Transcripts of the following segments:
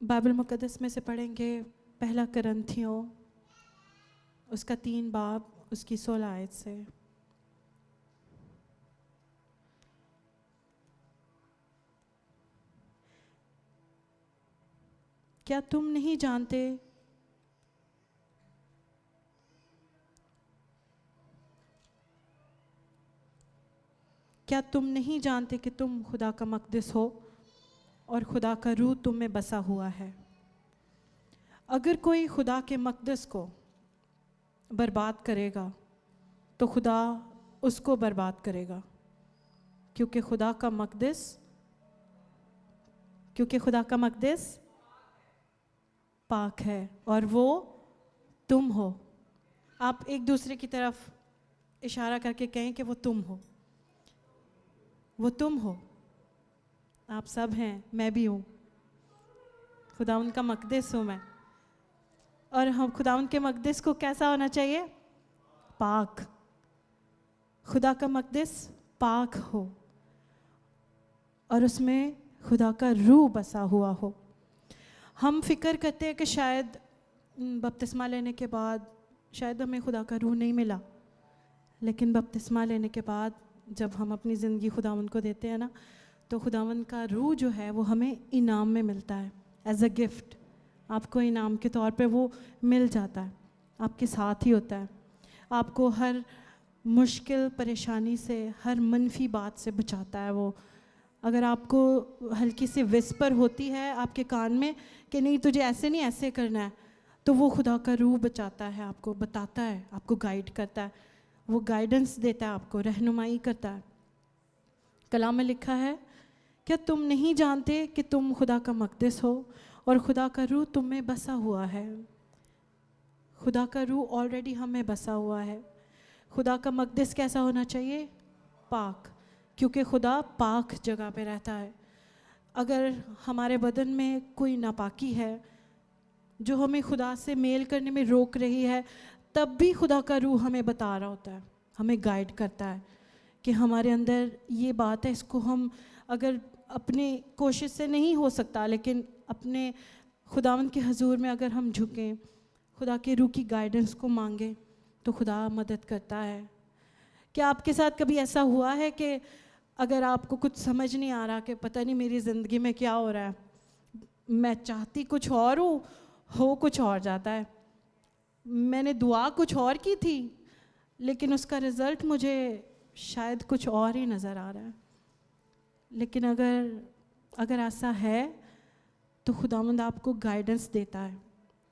Bible مقدس میں سے پڑھیں گے پہلا کرنتھیوں اس کا 3 باب اس کی 16 آیت سے۔ کیا تم نہیں جانتے کہ تم خدا کا مقدس ہو اور خدا کا روح تم میں بسا ہوا ہے؟ اگر کوئی خدا کے مقدس کو برباد کرے گا تو خدا اس کو برباد کرے گا، کیونکہ خدا کا مقدس پاک ہے اور وہ تم ہو۔ آپ ایک دوسرے کی طرف اشارہ کر کے کہیں کہ وہ تم ہو، وہ تم ہو۔ آپ سب ہیں، میں بھی ہوں، خداوند کا مقدس ہوں میں، اور ہم خداوند کے مقدس کو کیسا ہونا چاہیے؟ پاک۔ خدا کا مقدس پاک ہو اور اس میں خدا کا روح بسا ہوا ہو۔ ہم فکر کرتے ہیں کہ شاید بپتسمہ لینے کے بعد شاید ہمیں خدا کا روح نہیں ملا، لیکن بپتسمہ لینے کے بعد جب ہم اپنی زندگی خداوند کو دیتے ہیں نا، تو خداوند کا روح جو ہے وہ ہمیں انعام میں ملتا ہے، ایز اے گفٹ۔ آپ کو انعام کے طور پہ وہ مل جاتا ہے، آپ کے ساتھ ہی ہوتا ہے، آپ کو ہر مشکل پریشانی سے، ہر منفی بات سے بچاتا ہے وہ۔ اگر آپ کو ہلکی سی وسپر ہوتی ہے آپ کے کان میں کہ نہیں تجھے ایسے نہیں ایسے کرنا ہے، تو وہ خدا کا روح بچاتا ہے، آپ کو بتاتا ہے، آپ کو گائیڈ کرتا ہے، وہ گائیڈنس دیتا ہے، آپ کو رہنمائی کرتا ہے۔ کلام میں لکھا ہے، کیا تم نہیں جانتے کہ تم خدا کا مقدس ہو اور خدا کا روح تم میں بسا ہوا ہے؟ خدا کا روح آلریڈی ہم میں بسا ہوا ہے۔ خدا کا مقدس کیسا ہونا چاہیے؟ پاک، کیونکہ خدا پاک جگہ پہ رہتا ہے۔ اگر ہمارے بدن میں کوئی ناپاکی ہے جو ہمیں خدا سے میل کرنے میں روک رہی ہے، تب بھی خدا کا روح ہمیں بتا رہا ہوتا ہے، ہمیں گائیڈ کرتا ہے کہ ہمارے اندر یہ بات ہے، اس کو ہم اگر اپنی کوشش سے نہیں ہو سکتا، لیکن اپنے خداوند کے حضور میں اگر ہم جھکیں، خدا کے روح کی گائیڈنس کو مانگیں، تو خدا مدد کرتا ہے۔ کیا آپ کے ساتھ کبھی ایسا ہوا ہے کہ اگر آپ کو کچھ سمجھ نہیں آ رہا کہ پتہ نہیں میری زندگی میں کیا ہو رہا ہے، میں چاہتی کچھ اور ہو کچھ اور جاتا ہے، میں نے دعا کچھ اور کی تھی لیکن اس کا رزلٹ مجھے شاید کچھ اور ہی نظر آ رہا ہے؟ لیکن اگر ایسا ہے تو خداوند آپ کو گائیڈنس دیتا ہے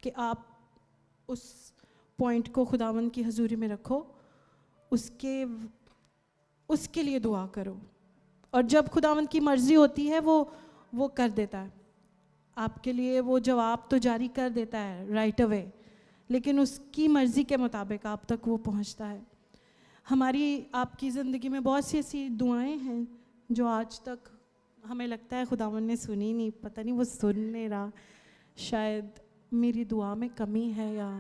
کہ آپ اس پوائنٹ کو خداوند کی حضوری میں رکھو، اس کے لیے دعا کرو، اور جب خداوند کی مرضی ہوتی ہے وہ کر دیتا ہے آپ کے لیے، وہ جواب تو جاری کر دیتا ہے رائٹ اوے، لیکن اس کی مرضی کے مطابق آپ تک وہ پہنچتا ہے۔ ہماری آپ کی زندگی میں بہت سی ایسی دعائیں ہیں جو آج تک ہمیں لگتا ہے خداوند نے سنی نہیں، پتہ نہیں وہ سن نہیں رہا، شاید میری دعا میں کمی ہے، یا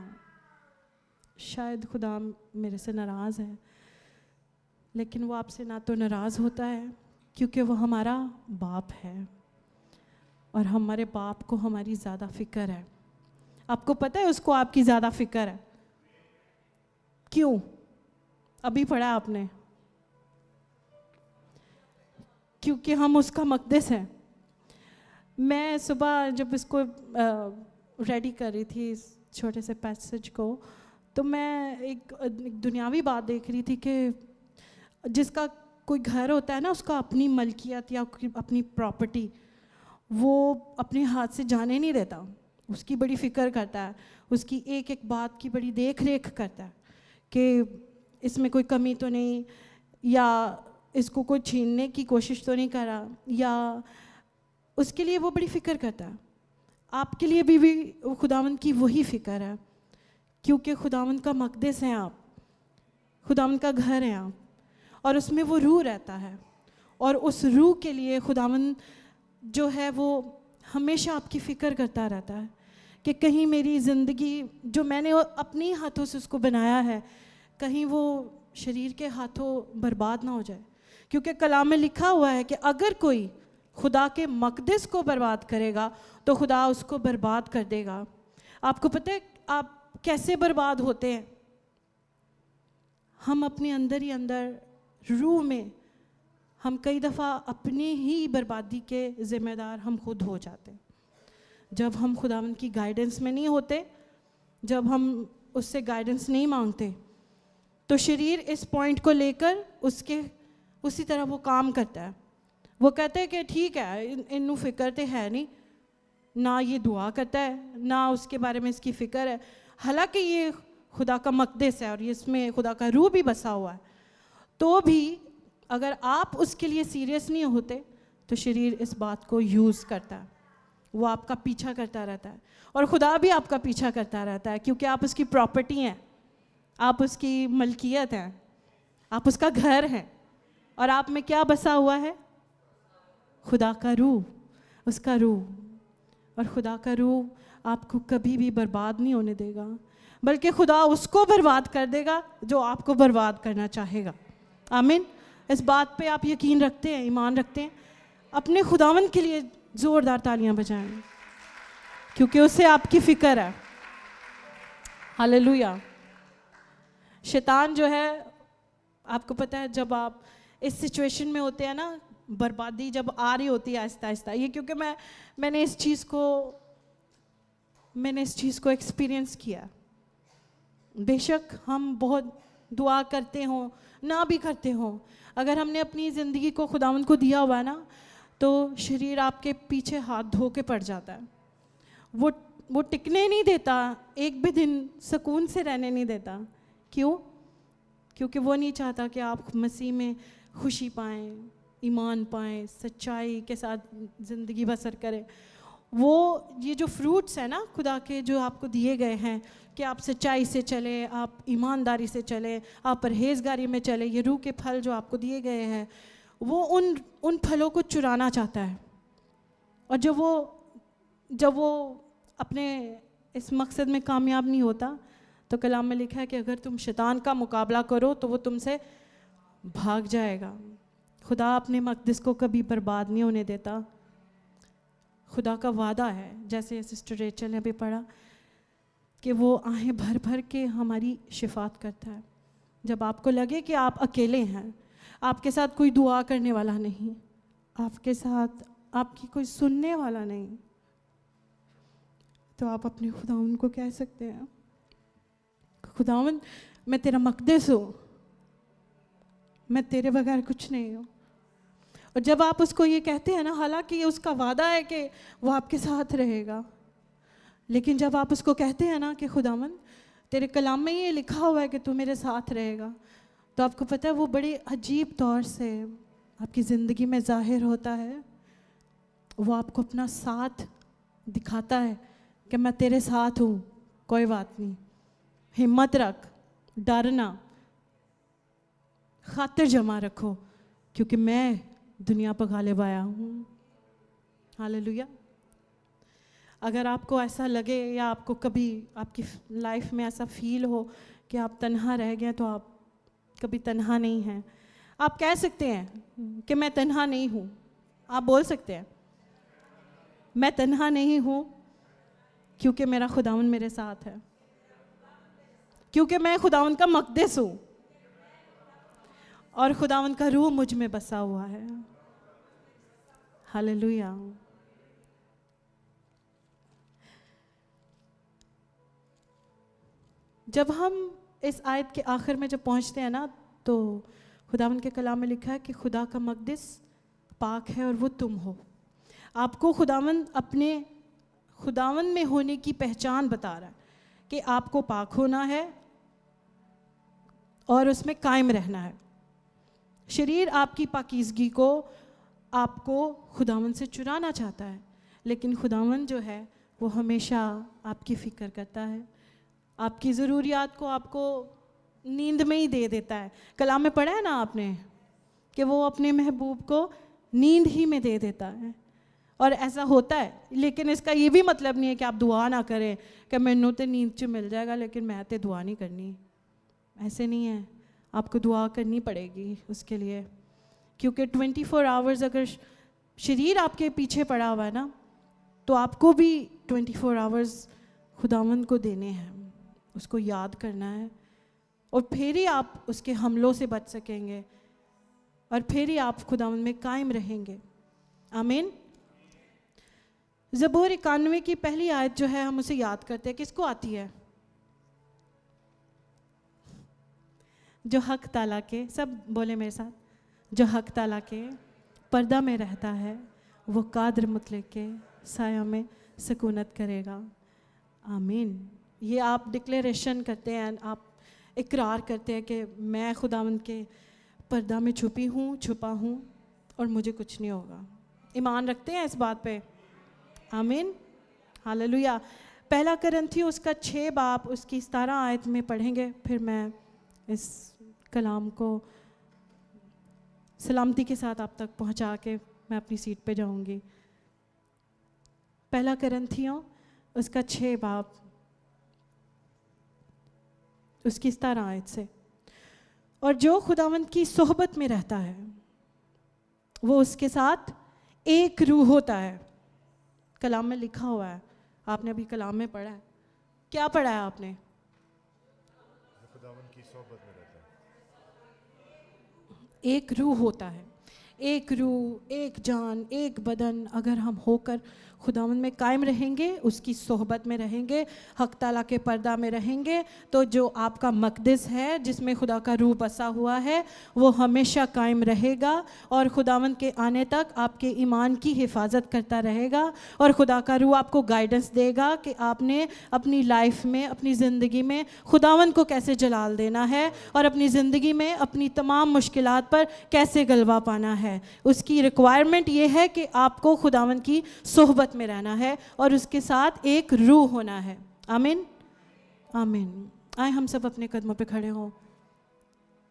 شاید خدا میرے سے ناراض ہے۔ لیکن وہ آپ سے نہ تو ناراض ہوتا ہے کیونکہ وہ ہمارا باپ ہے، اور ہمارے باپ کو ہماری زیادہ فکر ہے۔ آپ کو پتہ ہے اس کو آپ کی زیادہ فکر ہے؟ کیوں؟ ابھی پڑھا آپ نے، کیونکہ ہم اس کا مقدس ہیں۔ میں صبح جب اس کو ریڈی کر رہی تھی اس چھوٹے سے پیسج کو، تو میں ایک دنیاوی بات دیکھ رہی تھی کہ جس کا کوئی گھر ہوتا ہے نا، اس کا اپنی ملکیت یا اپنی پراپرٹی وہ اپنے ہاتھ سے جانے نہیں دیتا، اس کی بڑی فکر کرتا ہے، اس کی ایک ایک بات کی بڑی دیکھ ریکھ کرتا ہے کہ اس میں کوئی کمی تو نہیں، یا اس کو کوئی چھیننے کی کوشش تو نہیں کرا، یا اس کے لیے وہ بڑی فکر کرتا ہے۔ آپ کے لیے بھی خداوند کی وہی فکر ہے، کیونکہ خداوند کا مقدس ہیں آپ، خداوند کا گھر ہیں آپ، اور اس میں وہ روح رہتا ہے، اور اس روح کے لیے خداوند جو ہے وہ ہمیشہ آپ کی فکر کرتا رہتا ہے کہ کہیں میری زندگی جو میں نے اپنی ہاتھوں سے اس کو بنایا ہے، کہیں وہ شریر کے ہاتھوں برباد نہ ہو جائے، کیونکہ کلام میں لکھا ہوا ہے کہ اگر کوئی خدا کے مقدس کو برباد کرے گا تو خدا اس کو برباد کر دے گا. آپ کو پتہ ہے آپ کیسے برباد ہوتے ہیں؟ ہم اپنے اندر ہی اندر روح میں ہم کئی دفعہ اپنے ہی بربادی کے ذمہ دار ہم خود ہو جاتے ہیں. جب ہم خداوند کی گائیڈنس میں نہیں ہوتے, جب ہم اس سے گائیڈنس نہیں مانگتے, تو شریر اس پوائنٹ کو لے کر اسی طرح وہ کام کرتا ہے. وہ کہتے ہیں کہ ٹھیک ہے, انہوں فکر تو ہے نہیں, نہ یہ دعا کرتا ہے, نہ اس کے بارے میں اس کی فکر ہے, حالانکہ یہ خدا کا مقدس ہے اور اس میں خدا کا روح بھی بسا ہوا ہے. تو بھی اگر آپ اس کے لیے سیریس نہیں ہوتے تو شریر اس بات کو یوز کرتا ہے, وہ آپ کا پیچھا کرتا رہتا ہے. اور خدا بھی آپ کا پیچھا کرتا رہتا ہے, کیونکہ آپ اس کی پراپرٹی ہیں, آپ اس کی ملکیت ہیں, آپ اس کا گھر ہیں, اور آپ میں کیا بسا ہوا ہے؟ خدا کا روح, اس کا روح. اور خدا کا روح آپ کو کبھی بھی برباد نہیں ہونے دے گا, بلکہ خدا اس کو برباد کر دے گا جو آپ کو برباد کرنا چاہے گا. آمین. اس بات پہ آپ یقین رکھتے ہیں, ایمان رکھتے ہیں؟ اپنے خداوند کے لیے زوردار تالیاں بجائیں, کیونکہ اسے آپ کی فکر ہے. ہاللویا. شیطان جو ہے, آپ کو پتہ ہے جب آپ اس سچویشن میں ہوتے ہیں نا, بربادی جب آ رہی ہوتی ہے آہستہ آہستہ, یہ کیونکہ میں نے اس چیز کو ایکسپیرینس کیا. بے شک ہم بہت دعا کرتے ہوں, نہ بھی کرتے ہوں, اگر ہم نے اپنی زندگی کو خداوند کو دیا ہوا ہے نا, تو شریر آپ کے پیچھے ہاتھ دھو کے پڑ جاتا ہے. وہ ٹکنے نہیں دیتا, ایک بھی دن سکون سے رہنے نہیں دیتا. کیوں؟ کیونکہ وہ نہیں چاہتا کہ آپ مسیح میں خوشی پائیں, ایمان پائیں, سچائی کے ساتھ زندگی بسر کریں. وہ یہ جو فروٹس ہیں نا خدا کے جو آپ کو دیے گئے ہیں, کہ آپ سچائی سے چلیں, آپ ایمانداری سے چلیں, آپ پرہیزگاری میں چلیں, یہ روح کے پھل جو آپ کو دیے گئے ہیں, وہ ان پھلوں کو چرانا چاہتا ہے. اور جب وہ اپنے اس مقصد میں کامیاب نہیں ہوتا, تو کلام میں لکھا ہے کہ اگر تم شیطان کا مقابلہ کرو تو وہ تم سے بھاگ جائے گا. خدا اپنے مقدس کو کبھی برباد نہیں ہونے دیتا. خدا کا وعدہ ہے, جیسے سسٹر ریچل نے بھی پڑھا, کہ وہ آہیں بھر بھر کے ہماری شفاعت کرتا ہے. جب آپ کو لگے کہ آپ اکیلے ہیں, آپ کے ساتھ کوئی دعا کرنے والا نہیں, آپ کے ساتھ آپ کی کوئی سننے والا نہیں, تو آپ اپنے خداوند کو کہہ سکتے ہیں, خداوند میں تیرا مقدس ہوں, میں تیرے بغیر کچھ نہیں ہوں. اور جب آپ اس کو یہ کہتے ہیں نا, حالانکہ اس کا وعدہ ہے کہ وہ آپ کے ساتھ رہے گا, لیکن جب آپ اس کو کہتے ہیں نا کہ خداوند تیرے کلام میں یہ لکھا ہوا ہے کہ تو میرے ساتھ رہے گا, تو آپ کو پتہ ہے وہ بڑی عجیب طور سے آپ کی زندگی میں ظاہر ہوتا ہے. وہ آپ کو اپنا ساتھ دکھاتا ہے کہ میں تیرے ساتھ ہوں, کوئی بات نہیں, ہمت رکھ, ڈرنا, خاطر جمع رکھو, کیونکہ میں دنیا پر غالب آیا ہوں. ہاللویا. اگر آپ کو ایسا لگے یا آپ کو کبھی آپ کی لائف میں ایسا فیل ہو کہ آپ تنہا رہ گئے, تو آپ کبھی تنہا نہیں ہیں. آپ کہہ سکتے ہیں کہ میں تنہا نہیں ہوں. آپ بول سکتے ہیں میں تنہا نہیں ہوں, کیونکہ میرا خداوند میرے ساتھ ہے, کیونکہ میں خداوند کا مقدس ہوں, اور خداوند کا روح مجھ میں بسا ہوا ہے. ہاللویا. جب ہم اس آیت کے آخر میں جب پہنچتے ہیں نا, تو خداوند کے کلام میں لکھا ہے کہ خدا کا مقدس پاک ہے اور وہ تم ہو. آپ کو خداوند اپنے خداوند میں ہونے کی پہچان بتا رہا ہے کہ آپ کو پاک ہونا ہے اور اس میں قائم رہنا ہے. شریر آپ کی پاکیزگی کو آپ کو خداوند سے چرانا چاہتا ہے, لیکن خداوند جو ہے وہ ہمیشہ آپ کی فکر کرتا ہے, آپ کی ضروریات کو آپ کو نیند میں ہی دے دیتا ہے. کلام میں پڑھا ہے نا آپ نے کہ وہ اپنے محبوب کو نیند ہی میں دے دیتا ہے, اور ایسا ہوتا ہے. لیکن اس کا یہ بھی مطلب نہیں ہے کہ آپ دعا نہ کریں کہ مینوں تے نیند چ مل جائے گا لیکن میں تے دعا نہیں کرنی. ایسے نہیں ہے, آپ کو دعا کرنی پڑے گی اس کے لیے, کیونکہ 24 آورز اگر شریر آپ کے پیچھے پڑا ہوا ہے نا, تو آپ کو بھی 24 آورز خداوند کو دینے ہیں, اس کو یاد کرنا ہے, اور پھر ہی آپ اس کے حملوں سے بچ سکیں گے, اور پھر ہی آپ خداوند میں قائم رہیں گے. آمین. زبور 91 کی پہلی آیت جو ہے ہم اسے یاد کرتے ہیں. کس کو آتی ہے؟ جو حق تعالیٰ کے, سب بولے میرے ساتھ, جو حق تعالیٰ کے پردہ میں رہتا ہے وہ قادر مطلق کے سایہ میں سکونت کرے گا. آمین. یہ آپ ڈکلیریشن کرتے ہیں, آپ اقرار کرتے ہیں کہ میں خداوند کے پردہ میں چھپا ہوں اور مجھے کچھ نہیں ہوگا. ایمان رکھتے ہیں اس بات پہ؟ آمین. ہاللویا. پہلا کرنتھی اس کا 6 باب اس کی 17 آیت میں پڑھیں گے, پھر میں اس کلام کو سلامتی کے ساتھ آپ تک پہنچا کے میں اپنی سیٹ پہ جاؤں گی. پہلا کرنتھیوں اس کا 6 باب اس کی 17 آیت سے. اور جو خداوند کی صحبت میں رہتا ہے وہ اس کے ساتھ ایک روح ہوتا ہے. کلام میں لکھا ہوا ہے, آپ نے ابھی کلام میں پڑھا ہے. کیا پڑھا ہے آپ نے؟ خداوند کی صحبت میں رہتا ہے. ایک روح ہوتا ہے, ایک روح, ایک جان, ایک بدن. اگر ہم ہو کر خداوند میں قائم رہیں گے, اس کی صحبت میں رہیں گے, حق تعالیٰ کے پردہ میں رہیں گے, تو جو آپ کا مقدس ہے جس میں خدا کا روح بسا ہوا ہے وہ ہمیشہ قائم رہے گا, اور خداوند کے آنے تک آپ کے ایمان کی حفاظت کرتا رہے گا. اور خدا کا روح آپ کو گائیڈنس دے گا کہ آپ نے اپنی لائف میں, اپنی زندگی میں خداوند کو کیسے جلال دینا ہے, اور اپنی زندگی میں اپنی تمام مشکلات پر کیسے غلبہ پانا ہے. اس کی ریکوائرمنٹ یہ ہے کہ آپ کو خداوند کی صحبت میں رہنا ہے اور اس کے ساتھ ایک روح ہونا ہے. آمین. آمین. آئے ہم سب اپنے قدموں پہ کھڑے ہوں.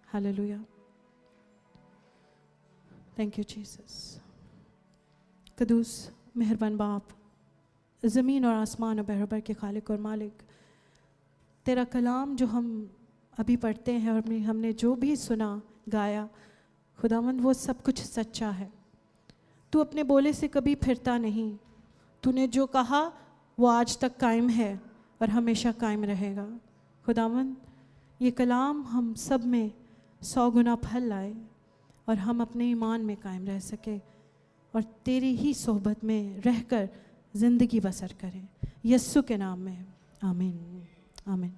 ہاللویا. Thank you Jesus. قدوس مہربان باپ, زمین اور آسمان اور بحر بر کے خالق اور مالک, تیرا کلام جو ہم ابھی پڑھتے ہیں اور ہم نے جو بھی سنا گایا, خداوند وہ سب کچھ سچا ہے. تو اپنے بولے سے کبھی پھرتا نہیں. تو نے جو کہا وہ آج تک قائم ہے اور ہمیشہ قائم رہے گا. خداوند یہ کلام ہم سب میں 100 گنا پھل لائے اور ہم اپنے ایمان میں قائم رہ سکے اور تیری ہی صحبت میں رہ کر زندگی بسر کریں. یسوع کے نام میں آمین. آمین.